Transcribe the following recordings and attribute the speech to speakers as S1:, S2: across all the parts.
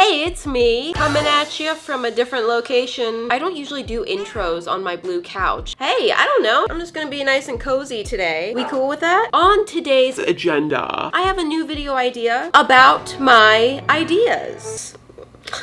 S1: Hey, it's me, coming at you from a different location. I don't usually do intros on my blue couch. Hey, I don't know. I'm just gonna be nice and cozy today. We cool with that? On today's agenda, I have a new video idea about my ideas.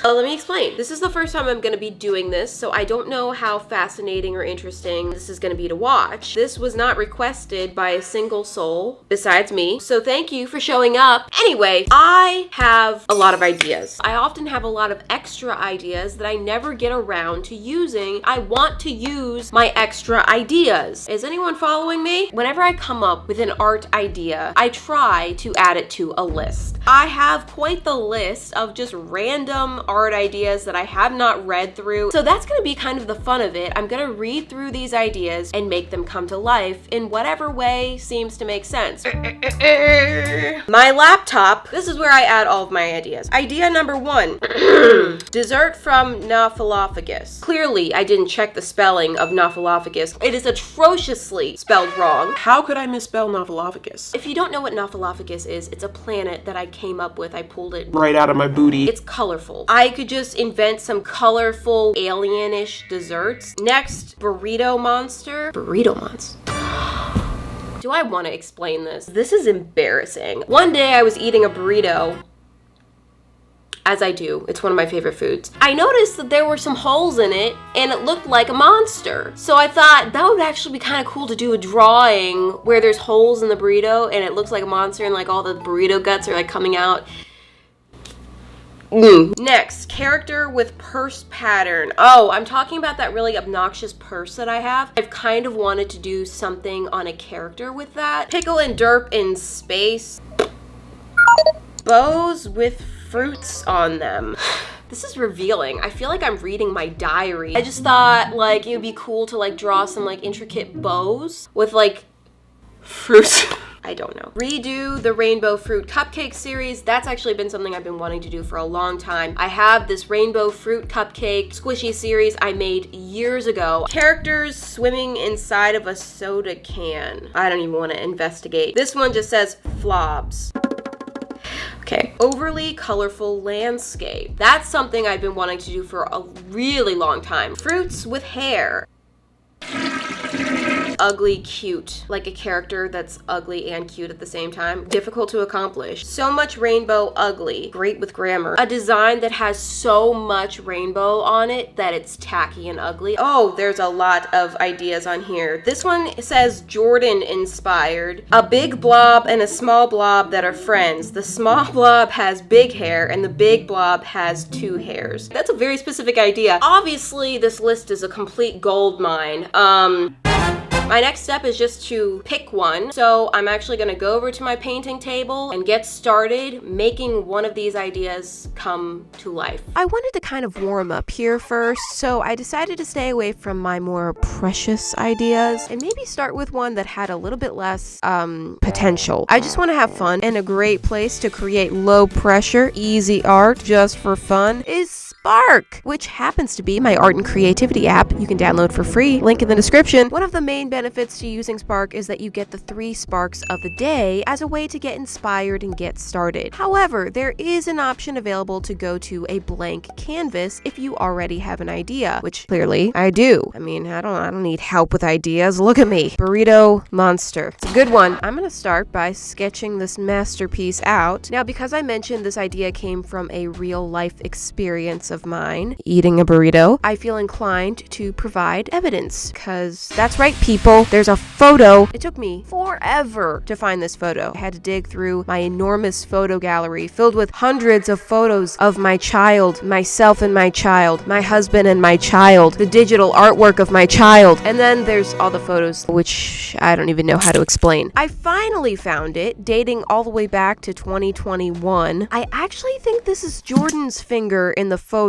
S1: Let me explain. This is the first time I'm going to be doing this, so I don't know how fascinating or interesting this is going to be to watch. This was not requested by a single soul besides me, so thank you for showing up. Anyway, I have a lot of ideas. I often have a lot of extra ideas that I never get around to using. I want to use my extra ideas. Is anyone following me? Whenever I come up with an art idea, I try to add it to a list. I have quite the list of just random art ideas that I have not read through. So that's gonna be kind of the fun of it. I'm gonna read through these ideas and make them come to life in whatever way seems to make sense. My laptop, this is where I add all of my ideas. Idea number 1, dessert from Naphalophagus. Clearly, I didn't check the spelling of Naphalophagus. It is atrociously spelled wrong. How could I misspell Naphalophagus? If you don't know what Naphalophagus is, it's a planet that I came up with. I pulled it right out of my booty. It's colorful. I could just invent some colorful alien-ish desserts. Next, burrito monster. Burrito monster. Do I want to explain this? This is embarrassing. One day I was eating a burrito, as I do. It's one of my favorite foods. I noticed that there were some holes in it and it looked like a monster. So I thought that would actually be kind of cool to do a drawing where there's holes in the burrito and it looks like a monster and like all the burrito guts are like coming out. Next, character with purse pattern. Oh, I'm talking about that really obnoxious purse that I have. I've kind of wanted to do something on a character with that. Pickle and derp in space. Bows with fruits on them. This is revealing. I feel like I'm reading my diary. I just thought like it would be cool to like draw some like intricate bows with like fruits. I don't know. Redo the rainbow fruit cupcake series. That's actually been something I've been wanting to do for a long time. I have this rainbow fruit cupcake squishy series I made years ago. Characters swimming inside of a soda can. I don't even want to investigate. This one just says flobs. Okay, overly colorful landscape. That's something I've been wanting to do for a really long time. Fruits with hair. Ugly cute, like a character that's ugly and cute at the same time. Difficult to accomplish. So much rainbow ugly. Great with grammar. A design that has so much rainbow on it that it's tacky and ugly. Oh, there's a lot of ideas on here. This one says Jordan inspired. A big blob and a small blob that are friends. The small blob has big hair and the big blob has 2 hairs. That's a very specific idea. Obviously, this list is a complete gold mine. My next step is just to pick one. So I'm actually gonna go over to my painting table and get started making one of these ideas come to life. I wanted to kind of warm up here first, so I decided to stay away from my more precious ideas and maybe start with one that had a little bit less potential. I just wanna have fun, and a great place to create low pressure, easy art just for fun is Spark, which happens to be my art and creativity app you can download for free. Link in the description. One of the main benefits to using Spark is that you get the 3 sparks of the day as a way to get inspired and get started. However, there is an option available to go to a blank canvas if you already have an idea, which clearly I do. I mean, I don't need help with ideas. Look at me. Burrito monster. It's a good one. I'm gonna start by sketching this masterpiece out. Now, because I mentioned this idea came from a real life experience of mine, eating a burrito, I feel inclined to provide evidence, because that's right, people, there's a photo. It took me forever to find this photo. I had to dig through my enormous photo gallery filled with hundreds of photos of my child, myself and my child, my husband and my child, the digital artwork of my child, and then there's all the photos which I don't even know how to explain. I finally found it, dating all the way back to 2021. I actually think this is Jordan's finger in the photo.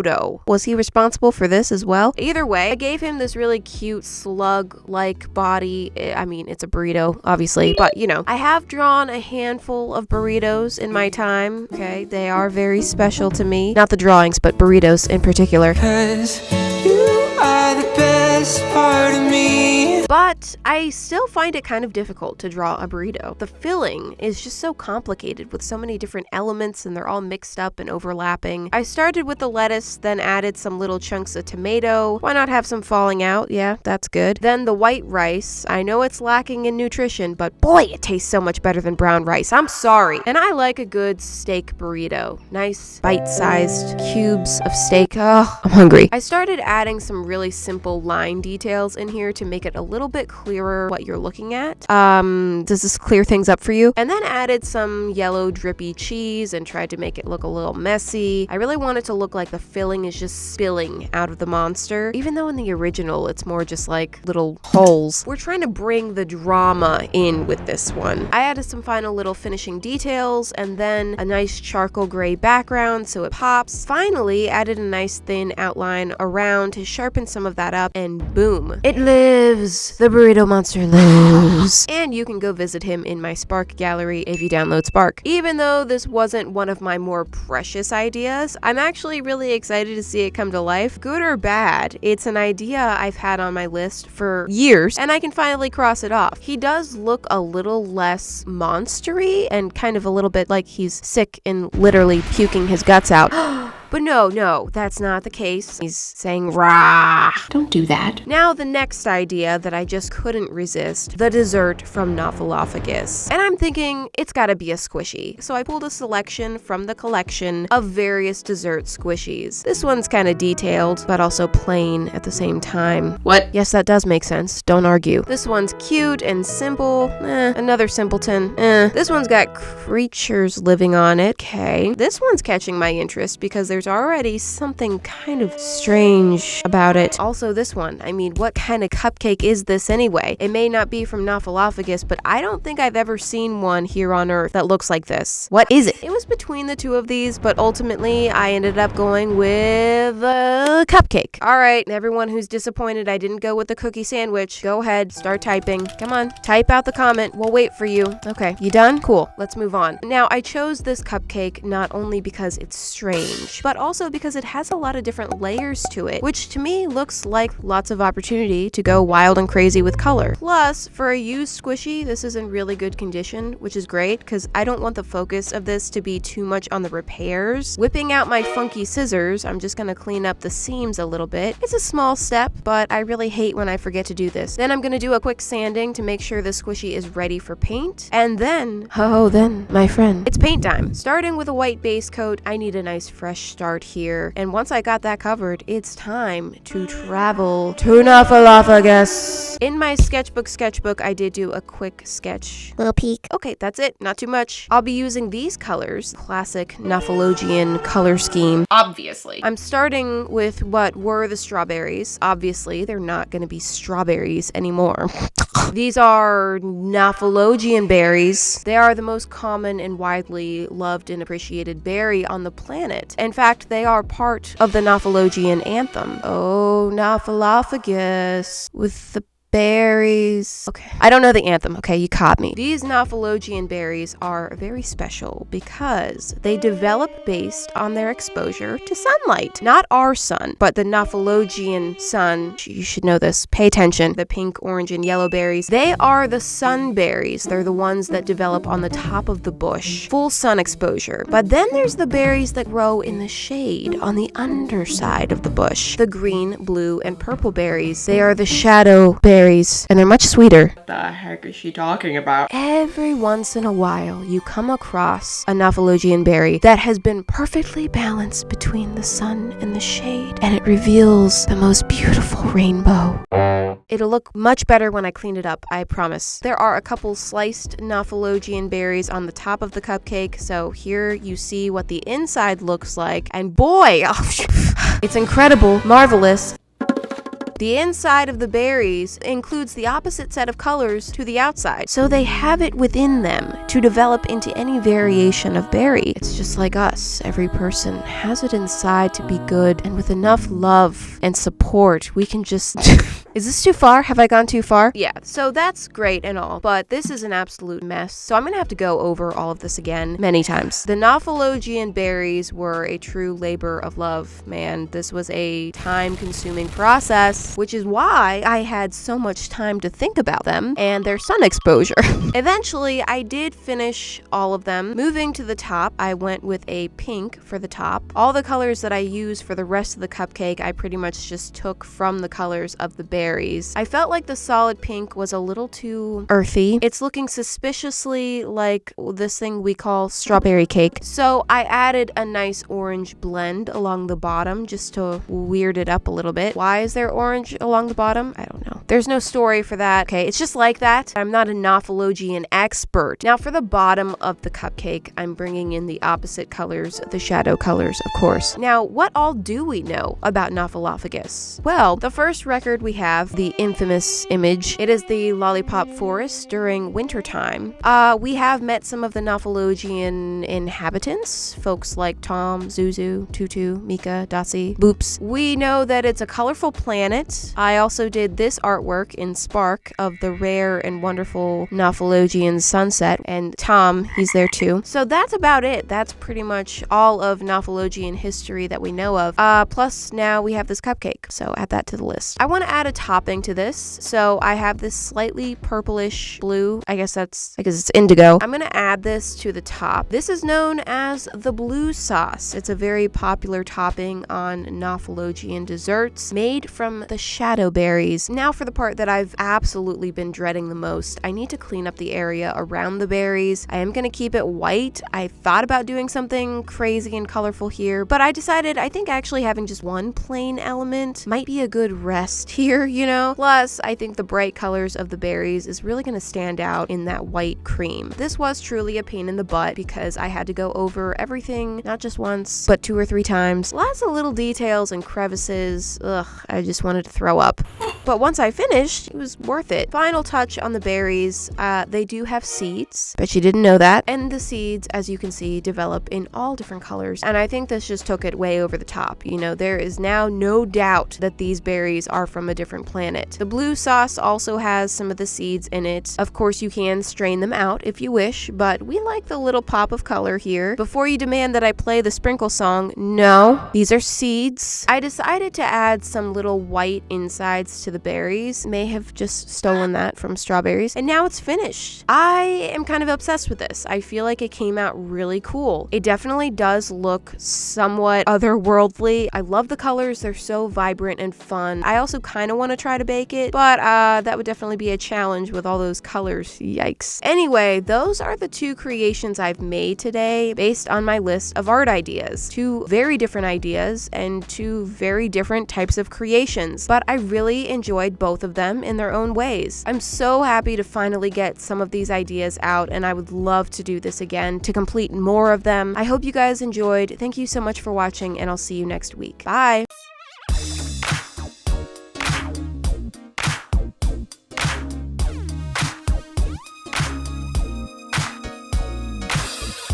S1: Was he responsible for this as well? Either way, I gave him this really cute slug-like body. I mean, it's a burrito, obviously, but you know, I have drawn a handful of burritos in my time, okay? They are very special to me. Not the drawings, but burritos in particular. 'Cause you are the best part of me. but I still find it kind of difficult to draw a burrito. The filling is just so complicated with so many different elements and they're all mixed up and overlapping. I started with the lettuce, then added some little chunks of tomato. Why not have some falling out? Yeah, that's good. Then the white rice. I know it's lacking in nutrition, but boy, it tastes so much better than brown rice. I'm sorry. And I like a good steak burrito. Nice bite-sized cubes of steak. Oh, I'm hungry. I started adding some really simple line details in here to make it a little bit clearer what you're looking at. Does this clear things up for you? And then added some yellow drippy cheese and tried to make it look a little messy. I really want it to look like the filling is just spilling out of the monster, even though in the original it's more just like little holes. We're trying to bring the drama in with this one. I added some final little finishing details and then a nice charcoal gray background so it pops. Finally added a nice thin outline around to sharpen some of that up, and boom, it lives. The burrito monster lives. And you can go visit him in my Spark gallery if you download Spark. Even though this wasn't one of my more precious ideas, I'm actually really excited to see it come to life. Good or bad, it's an idea I've had on my list for years and I can finally cross it off. He does look a little less monstery and kind of a little bit like he's sick and literally puking his guts out. But no, that's not the case. He's saying, rah. Don't do that. Now the next idea that I just couldn't resist, the dessert from Nauphilophagus. And I'm thinking, it's gotta be a squishy. So I pulled a selection from the collection of various dessert squishies. This one's kind of detailed, but also plain at the same time. What? Yes, that does make sense. Don't argue. This one's cute and simple. Another simpleton. This one's got creatures living on it. Okay. This one's catching my interest because there's already something kind of strange about it. Also this one, I mean, what kind of cupcake is this anyway? It may not be from Nauphilophagus, but I don't think I've ever seen one here on Earth that looks like this. What is it? It was between the two of these, but ultimately I ended up going with a cupcake. All right, everyone who's disappointed I didn't go with the cookie sandwich, go ahead, start typing. Come on, type out the comment. We'll wait for you. Okay, you done? Cool, let's move on. Now, I chose this cupcake not only because it's strange, but also because it has a lot of different layers to it, which to me looks like lots of opportunity to go wild and crazy with color. Plus, for a used squishy, this is in really good condition, which is great because I don't want the focus of this to be too much on the repairs. Whipping out my funky scissors, I'm just gonna clean up the seams a little bit. It's a small step, but I really hate when I forget to do this. Then I'm gonna do a quick sanding to make sure the squishy is ready for paint. And then, my friend, it's paint time. Starting with a white base coat, I need a nice fresh start here. And once I got that covered, it's time to travel to Nauphilophagus. In my sketchbook, I did do a quick sketch.
S2: Little peek.
S1: Okay, that's it. Not too much. I'll be using these colors. Classic Nauphilogian color scheme. Obviously. I'm starting with what were the strawberries. Obviously, they're not going to be strawberries anymore. These are Nauphilogian berries. They are the most common and widely loved and appreciated berry on the planet. In fact, they are part of the Nauphilogian anthem. Oh, Nauphilophagus with the berries. Okay, I don't know the anthem. Okay, you caught me. These Nauphilogian berries are very special because they develop based on their exposure to sunlight. Not our sun, but the Nauphilogian sun. You should know this. Pay attention. The pink, orange, and yellow berries. They are the sun berries. They're the ones that develop on the top of the bush. Full sun exposure. But then there's the berries that grow in the shade on the underside of the bush. The green, blue, and purple berries. They are the shadow berries. And they're much sweeter.
S3: What the heck is she talking about?
S1: Every once in a while, you come across a Nauphilogian berry that has been perfectly balanced between the sun and the shade, and it reveals the most beautiful rainbow. It'll look much better when I clean it up, I promise. There are a couple sliced Nauphilogian berries on the top of the cupcake, so here you see what the inside looks like, and boy, it's incredible, marvelous. The inside of the berries includes the opposite set of colors to the outside, so they have it within them to develop into any variation of berry. It's just like us. Every person has it inside to be good, and with enough love and support, we can just... Is this too far? Have I gone too far? Yeah, so that's great and all, but this is an absolute mess, so I'm gonna have to go over all of this again many times. The Nauphilogian berries were a true labor of love, man. This was a time-consuming process. off, which is why I had so much time to think about them and their sun exposure. Eventually, I did finish all of them. Moving to the top, I went with a pink for the top. All the colors that I used for the rest of the cupcake, I pretty much just took from the colors of the berries. I felt like the solid pink was a little too earthy. It's looking suspiciously like this thing we call strawberry cake. So I added a nice orange blend along the bottom just to weird it up a little bit. Why is there orange along the bottom? I don't know. There's no story for that. Okay, it's just like that. I'm not a Nophologian expert. Now for the bottom of the cupcake, I'm bringing in the opposite colors, the shadow colors, of course. Now, what all do we know about Gnaphilophagus? Well, the first record we have, the infamous image. It is the lollipop forest during wintertime. We have met some of the Gnaphologian inhabitants, folks like Tom, Zuzu, Tutu, Mika, Dotsie, Boops. We know that it's a colorful planet. I also did this artwork in Spark of the rare and wonderful Gnaphologian sunset, and Tom, he's there too. So that's about it. That's pretty much all of Gnaphologian history that we know of. Plus now we have this cupcake, so add that to the list. I want to add a topping to this, so I have this slightly purplish blue. I guess that's because it's indigo. I'm gonna add this to the top. This is known as the blue sauce. It's a very popular topping on Gnaphologian desserts made from the shadow berries. Now for the part that I've absolutely been dreading the most. I need to clean up the area around the berries. I am gonna keep it white. I thought about doing something crazy and colorful here, but I decided I think actually having just one plain element might be a good rest here, you know? Plus, I think the bright colors of the berries is really gonna stand out in that white cream. This was truly a pain in the butt because I had to go over everything, not just once, but 2 or 3 times. Lots of little details and crevices. Ugh, I just wanted to throw up. But once I finished, it was worth it. Final touch on the berries, they do have seeds. Bet you didn't know that. And the seeds, as you can see, develop in all different colors. And I think this just took it way over the top. You know, there is now no doubt that these berries are from a different planet. The blue sauce also has some of the seeds in it. Of course, you can strain them out if you wish, but we like the little pop of color here. Before you demand that I play the sprinkle song, no, these are seeds. I decided to add some little white insides to the berries. May have just stolen that from strawberries. And now it's finished. I am kind of obsessed with this. I feel like it came out really cool. It definitely does look somewhat otherworldly. I love the colors. They're so vibrant and fun. I also kind of want to try to bake it, but that would definitely be a challenge with all those colors. Yikes. Anyway, those are the 2 creations I've made today based on my list of art ideas. 2 very different ideas and 2 very different types of creations, but I really enjoyed both of them in their own ways. I'm so happy to finally get some of these ideas out, and I would love to do this again to complete more of them. I hope you guys enjoyed. Thank you so much for watching, and I'll see you next week. Bye!